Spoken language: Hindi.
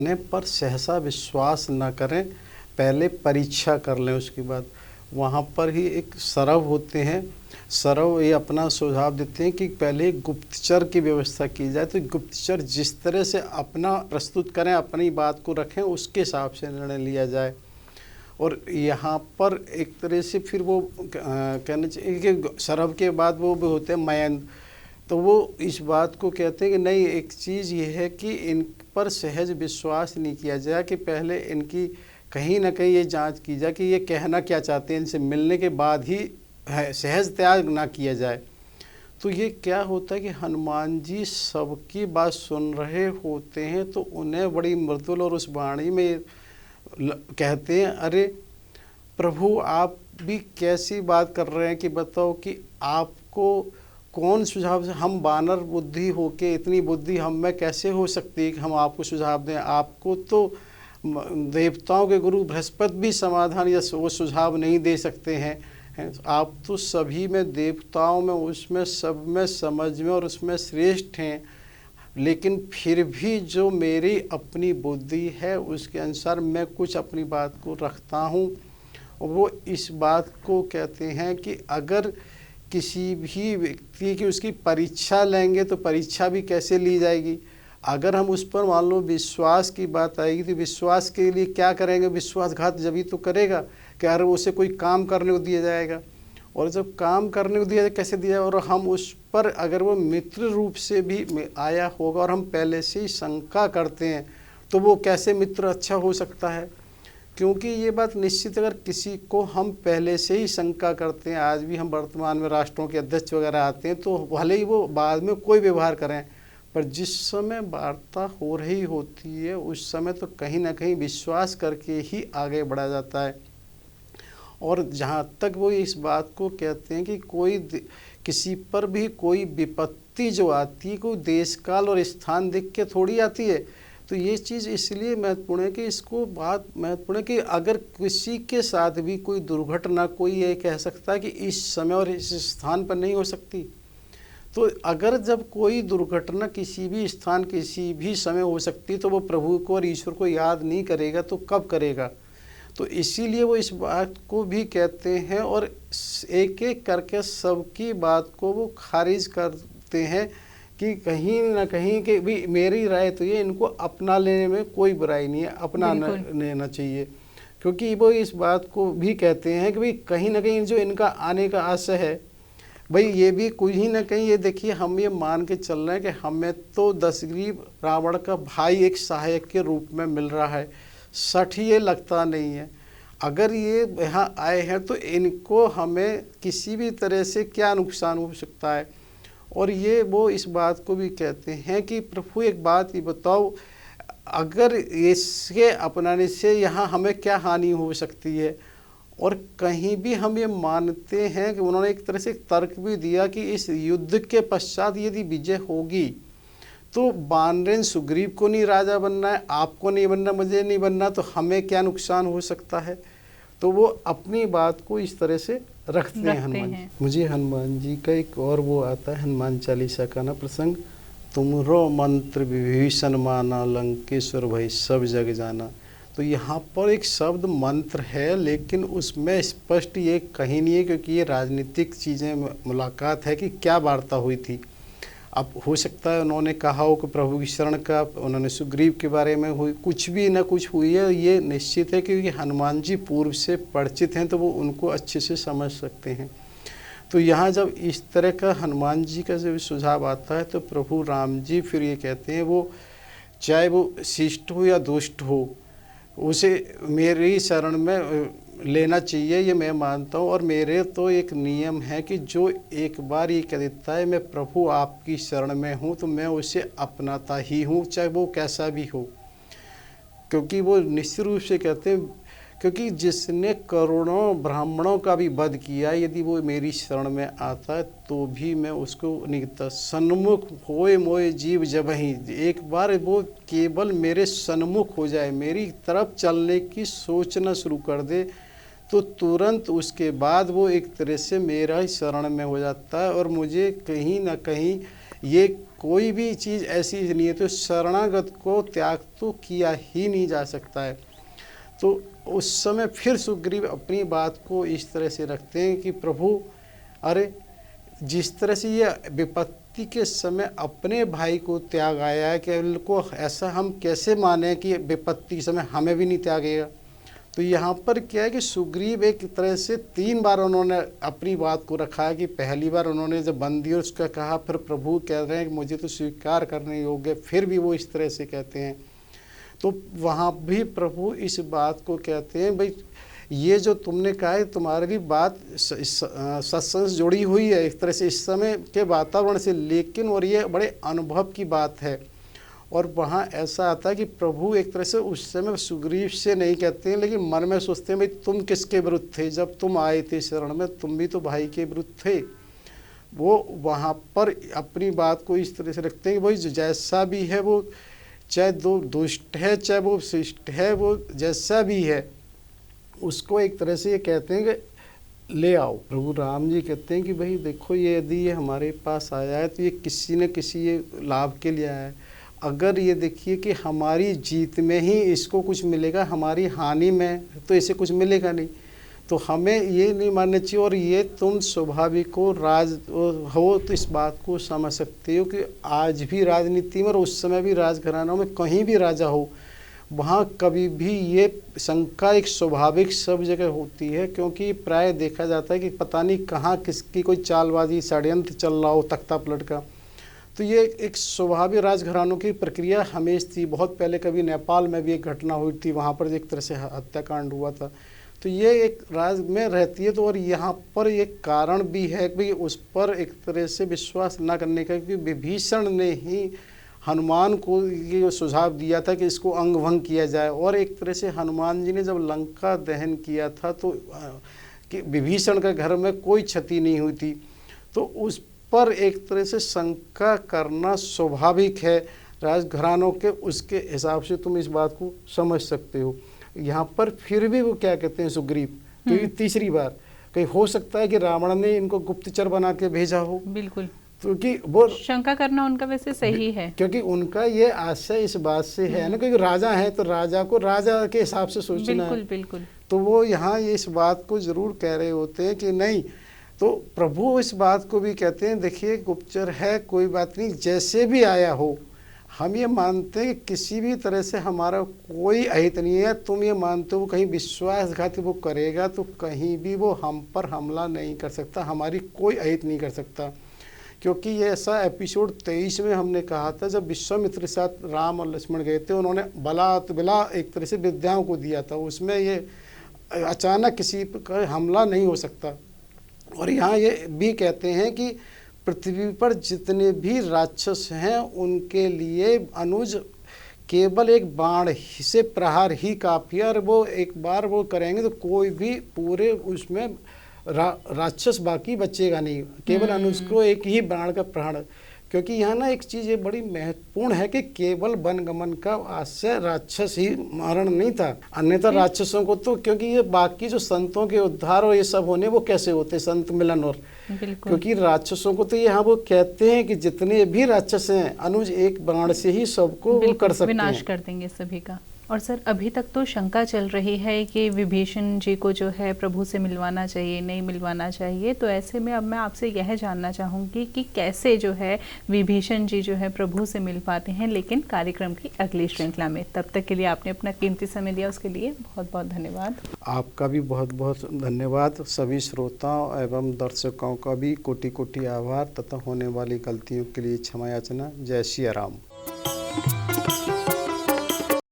ने पर सहसा विश्वास न करें, पहले परीक्षा कर लें उसके बाद। वहाँ पर ही एक सरव होते हैं, सरव ये अपना सुझाव देते हैं कि पहले एक गुप्तचर की व्यवस्था की जाए। तो गुप्तचर जिस तरह से अपना प्रस्तुत करें, अपनी बात को रखें, उसके हिसाब से निर्णय लिया जाए। और यहाँ पर एक तरह से फिर वो कहना चाहिए कि सरव के बाद वो भी होते हैं मयंक। तो वो इस बात को कहते हैं कि नहीं, एक चीज़ ये है कि इन पर सहज विश्वास नहीं किया जाए, कि पहले इनकी कहीं ना कहीं ये जांच की जाए कि ये कहना क्या चाहते हैं, इनसे मिलने के बाद ही सहज त्याग ना किया जाए। तो ये क्या होता है कि हनुमान जी सबकी बात सुन रहे होते हैं, तो उन्हें बड़ी मृदुल और उस वाणी में कहते हैं, अरे प्रभु आप भी कैसी बात कर रहे हैं कि बताओ कि आपको कौन सुझाव से, हम वानर बुद्धि होके इतनी बुद्धि हम में कैसे हो सकती है कि हम आपको सुझाव दें। आपको तो देवताओं के गुरु बृहस्पति भी समाधान या वो सुझाव नहीं दे सकते हैं। आप तो सभी में, देवताओं में, उसमें सब में, समझ में और उसमें श्रेष्ठ हैं। लेकिन फिर भी जो मेरी अपनी बुद्धि है उसके अनुसार मैं कुछ अपनी बात को रखता हूँ। वो इस बात को कहते हैं कि अगर किसी भी व्यक्ति की उसकी परीक्षा लेंगे तो परीक्षा भी कैसे ली जाएगी। अगर हम उस पर मान लो विश्वास की बात आएगी तो विश्वास के लिए क्या करेंगे, विश्वासघात जब ही तो करेगा कि अरे उसे कोई काम करने को दिया जाएगा। और जब काम करने को दिया जाए कैसे दिया जाए, और हम उस पर अगर वो मित्र रूप से भी आया होगा और हम पहले से ही शंका करते हैं तो वो कैसे मित्र अच्छा हो सकता है। क्योंकि ये बात निश्चित, अगर किसी को हम पहले से ही शंका करते हैं, आज भी हम वर्तमान में राष्ट्रों के अध्यक्ष वगैरह आते हैं तो भले ही वो बाद में कोई व्यवहार करें, पर जिस समय वार्ता हो रही होती है उस समय तो कहीं ना कहीं विश्वास करके ही आगे बढ़ा जाता है। और जहाँ तक वो इस बात को कहते हैं कि कोई किसी पर भी कोई विपत्ति जो आती है, कोई देश काल और स्थान देख के थोड़ी आती है। तो ये चीज़ इसलिए महत्वपूर्ण है कि इसको बात महत्वपूर्ण है कि अगर किसी के साथ भी कोई दुर्घटना, कोई ये कह सकता है कि इस समय और इस स्थान पर नहीं हो सकती। तो अगर जब कोई दुर्घटना किसी भी स्थान किसी भी समय हो सकती तो वो प्रभु को और ईश्वर को याद नहीं करेगा तो कब करेगा। तो इसीलिए वो इस बात को भी कहते हैं और एक एक करके सबकी बात को वो खारिज करते हैं कि कहीं ना कहीं कि भी मेरी राय तो ये, इनको अपना लेने में कोई बुराई नहीं है, अपना लेना चाहिए। क्योंकि वो इस बात को भी कहते हैं कि भाई कहीं ना कहीं जो इनका आने का आशय है, भाई ये भी कहीं ना कहीं ये देखिए, हम ये मान के चल रहे हैं कि हमें तो दशग्रीव रावण का भाई एक सहायक के रूप में मिल रहा है, सठ ये लगता नहीं है। अगर ये यहाँ आए हैं तो इनको हमें किसी भी तरह से क्या नुकसान हो सकता है। और ये वो इस बात को भी कहते हैं कि प्रभु एक बात ये बताओ, अगर इसके अपनाने से यहाँ हमें क्या हानि हो सकती है। और कहीं भी हम ये मानते हैं कि उन्होंने एक तरह से तर्क भी दिया कि इस युद्ध के पश्चात यदि विजय होगी तो वानरेन सुग्रीव को नहीं राजा बनना है, आपको नहीं बनना, मुझे नहीं बनना, तो हमें क्या नुकसान हो सकता है। तो वो अपनी बात को इस तरह से रखते हैं हनुमान जी। मुझे हनुमान जी का एक और वो आता है हनुमान चालीसा का ना प्रसंग, तुमरो मंत्र विभीषण माना, लंकेश्वर भई सब जग जाना। तो यहाँ पर एक शब्द मंत्र है लेकिन उसमें स्पष्ट ये कहीं नहीं है, क्योंकि ये राजनीतिक चीज़ें मुलाकात है कि क्या वार्ता हुई थी। अब हो सकता है उन्होंने कहा हो कि प्रभु की शरण का, उन्होंने सुग्रीव के बारे में हुई, कुछ भी ना कुछ हुई है, ये निश्चित है क्योंकि हनुमान जी पूर्व से परिचित हैं तो वो उनको अच्छे से समझ सकते हैं। तो यहाँ जब इस तरह का हनुमान जी का जब सुझाव आता है तो प्रभु राम जी फिर ये कहते हैं, वो चाहे वो शिष्ट हो या दुष्ट हो उसे मेरी शरण में लेना चाहिए, ये मैं मानता हूँ। और मेरे तो एक नियम है कि जो एक बार ये कह देता है मैं प्रभु आपकी शरण में हूँ तो मैं उसे अपनाता ही हूँ, चाहे वो कैसा भी हो। क्योंकि वो निश्चित रूप से कहते हैं, क्योंकि जिसने करोड़ों ब्राह्मणों का भी वध किया, यदि वो मेरी शरण में आता है तो भी मैं उसको निकता। सन्मुख होए मोए जीव जबहि, एक बार वो केवल मेरे सन्मुख हो जाए, मेरी तरफ चलने की सोचना शुरू कर दे तो तुरंत उसके बाद वो एक तरह से मेरा ही शरण में हो जाता है। और मुझे कहीं ना कहीं ये कोई भी चीज़ ऐसी नहीं है, तो शरणागत को त्याग तो किया ही नहीं जा सकता है। तो उस समय फिर सुग्रीव अपनी बात को इस तरह से रखते हैं कि प्रभु, अरे जिस तरह से ये विपत्ति के समय अपने भाई को त्याग आया है, कि उनको ऐसा हम कैसे माने कि विपत्ति के समय हमें भी नहीं त्यागेगा। तो यहाँ पर क्या है कि सुग्रीव एक तरह से 3 बार उन्होंने अपनी बात को रखा है। कि पहली बार उन्होंने जब बंदी और उसका कहा, फिर प्रभु कह रहे हैं कि मुझे तो स्वीकार करने योग्य, फिर भी वो इस तरह से कहते हैं। तो वहाँ भी प्रभु इस बात को कहते हैं, भाई ये जो तुमने कहा है तुम्हारी भी बात सत्संग से जुड़ी हुई है एक तरह से इस समय के वातावरण से, लेकिन और ये बड़े अनुभव की बात है। और वहाँ ऐसा आता है कि प्रभु एक तरह से उस समय सुग्रीव से नहीं कहते हैं, लेकिन मन में सोचते हैं, भाई तुम किसके विरुद्ध थे, जब तुम आए थे शरण में तुम भी तो भाई के विरुद्ध थे। वो वहाँ पर अपनी बात को इस तरह से रखते हैं कि भाई जैसा भी है वो, चाहे दुष्ट है चाहे वो शिष्ट है, वो जैसा भी है उसको एक तरह से ये कहते हैं कि ले आओ। प्रभु राम जी कहते हैं कि भाई देखो, ये यदि ये हमारे पास आया है तो ये किसी न किसी ये लाभ के लिए आया है। अगर ये देखिए कि हमारी जीत में ही इसको कुछ मिलेगा, हमारी हानि में तो इसे कुछ मिलेगा नहीं, तो हमें ये नहीं मानना चाहिए। और ये तुम स्वाभाविक हो, राज हो तो इस बात को समझ सकते हो कि आज भी राजनीति में और उस समय भी राजघरानों में कहीं भी राजा हो, वहाँ कभी भी ये शंका एक स्वाभाविक सब जगह होती है। क्योंकि प्राय देखा जाता है कि पता नहीं कहाँ किसकी कोई चालबाजी षड्यंत्र चल रहा हो तख्ता पलट का। तो ये एक स्वाभाविक राजघरानों की प्रक्रिया हमेशा थी। बहुत पहले कभी नेपाल में भी एक घटना हुई थी, वहाँ पर एक तरह से हत्याकांड हुआ था। तो ये एक राज में रहती है। तो और यहाँ पर एक कारण भी है कि उस पर एक तरह से विश्वास न करने का, क्योंकि विभीषण ने ही हनुमान को ये सुझाव दिया था कि इसको अंग भंग किया जाए। और एक तरह से हनुमान जी ने जब लंका दहन किया था तो कि विभीषण के घर में कोई क्षति नहीं हुई थी। तो उस पर एक तरह से शंका करना स्वाभाविक है राजघरानों के, उसके हिसाब से तुम इस बात को समझ सकते हो। यहाँ पर फिर भी वो क्या कहते हैं सुग्रीव, क्योंकि तीसरी बार कहीं हो सकता है कि रावण ने इनको गुप्तचर बना के भेजा हो। बिल्कुल, क्योंकि वो शंका करना उनका वैसे सही है, क्योंकि उनका ये आशय इस बात से है ना, क्योंकि राजा है तो राजा को राजा के हिसाब से सोचना है। बिल्कुल। तो वो यहाँ इस बात को जरूर कह रहे होते हैं कि नहीं। तो प्रभु इस बात को भी कहते हैं, देखिए गुप्तचर है कोई बात नहीं, जैसे भी आया हो, हम ये मानते हैं कि किसी भी तरह से हमारा कोई अहित नहीं है। तुम ये मानते हो कहीं विश्वासघाती वो करेगा तो कहीं भी वो हम पर हमला नहीं कर सकता, हमारी कोई अहित नहीं कर सकता। क्योंकि ये ऐसा एपिसोड 23 में हमने कहा था, जब विश्वामित्र के साथ राम और लक्ष्मण गए थे, उन्होंने बिला एक तरह से विद्याओं को दिया था, उसमें ये अचानक किसी पर हमला नहीं हो सकता। और यहाँ ये भी कहते हैं कि पृथ्वी पर जितने भी राक्षस हैं उनके लिए अनुज केवल एक बाण से प्रहार ही काफ़ी है। और वो एक बार वो करेंगे तो कोई भी पूरे उसमें राक्षस बाकी बचेगा नहीं, केवल अनुज को एक ही बाण का प्रहार। क्योंकि यहाँ ना एक चीज़ ये बड़ी महत्वपूर्ण है कि केवल वनगमन का आशय राक्षस ही मारण नहीं था, अन्यथा राक्षसों को तो, क्योंकि ये बाकी जो संतों के उद्धार और ये सब होने वो कैसे होते, संत मिलन और, क्योंकि राक्षसों को तो यहाँ वो कहते हैं कि जितने भी राक्षस हैं अनुज एक बाण से ही सबको वो कर सकते हैं, विनाश कर देंगे सभी का। और सर अभी तक तो शंका चल रही है कि विभीषण जी को जो है प्रभु से मिलवाना चाहिए नहीं मिलवाना चाहिए, तो ऐसे में अब मैं आपसे यह जानना चाहूँगी कि कैसे जो है विभीषण जी जो है प्रभु से मिल पाते हैं, लेकिन कार्यक्रम की अगली श्रृंखला में। तब तक के लिए आपने अपना कीमती समय दिया, उसके लिए बहुत बहुत धन्यवाद। आपका भी बहुत बहुत धन्यवाद। सभी श्रोताओं एवं दर्शकों का भी कोटि कोटि आभार तथा होने वाली गलतियों के लिए क्षमा याचना। जय श्री राम।